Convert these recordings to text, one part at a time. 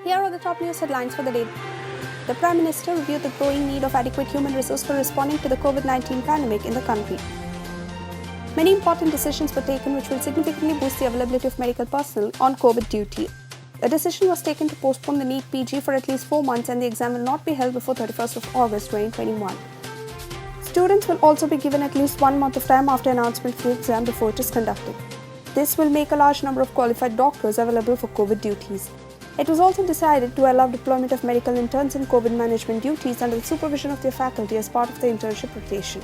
Here are the top news headlines for the day. The Prime Minister reviewed the growing need of adequate human resource for responding to the COVID-19 pandemic in the country. Many important decisions were taken which will significantly boost the availability of medical personnel on COVID duty. A decision was taken to postpone the NEET PG for at least 4 months, and the exam will not be held before 31st of August 2021. Students will also be given at least 1 month of time after announcement for the exam before it is conducted. This will make a large number of qualified doctors available for COVID duties. It was also decided to allow deployment of medical interns in COVID management duties under the supervision of their faculty as part of the internship rotation.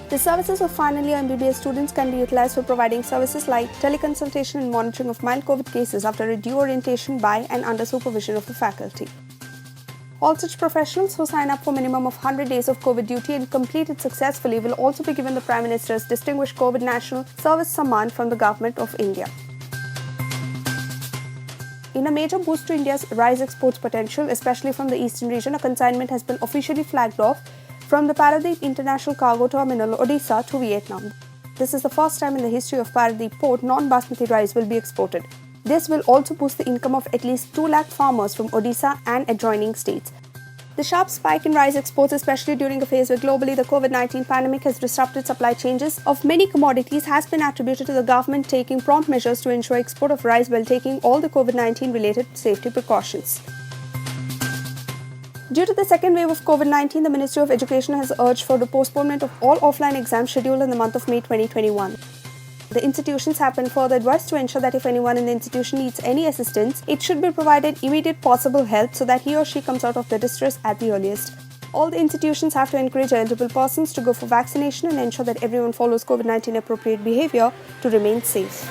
The services of final year MBBS students can be utilized for providing services like teleconsultation and monitoring of mild COVID cases after a due orientation by and under supervision of the faculty. All such professionals who sign up for minimum of 100 days of COVID duty and complete it successfully will also be given the Prime Minister's Distinguished COVID National Service Samman from the Government of India. In a major boost to India's rice exports potential, especially from the eastern region, a consignment has been officially flagged off from the Paradeep International Cargo Terminal, Odisha, to Vietnam. This is the first time in the history of Paradeep Port non-basmati rice will be exported. This will also boost the income of at least 2 lakh farmers from Odisha and adjoining states. The sharp spike in rice exports, especially during a phase where globally the COVID-19 pandemic has disrupted supply chains of many commodities, has been attributed to the government taking prompt measures to ensure export of rice while taking all the COVID-19 related safety precautions. Due to the second wave of COVID-19, the Ministry of Education has urged for the postponement of all offline exams scheduled in the month of May 2021. The institutions have been further advised to ensure that if anyone in the institution needs any assistance, it should be provided immediate possible help so that he or she comes out of the distress at the earliest. All the institutions have to encourage eligible persons to go for vaccination and ensure that everyone follows COVID-19 appropriate behavior to remain safe.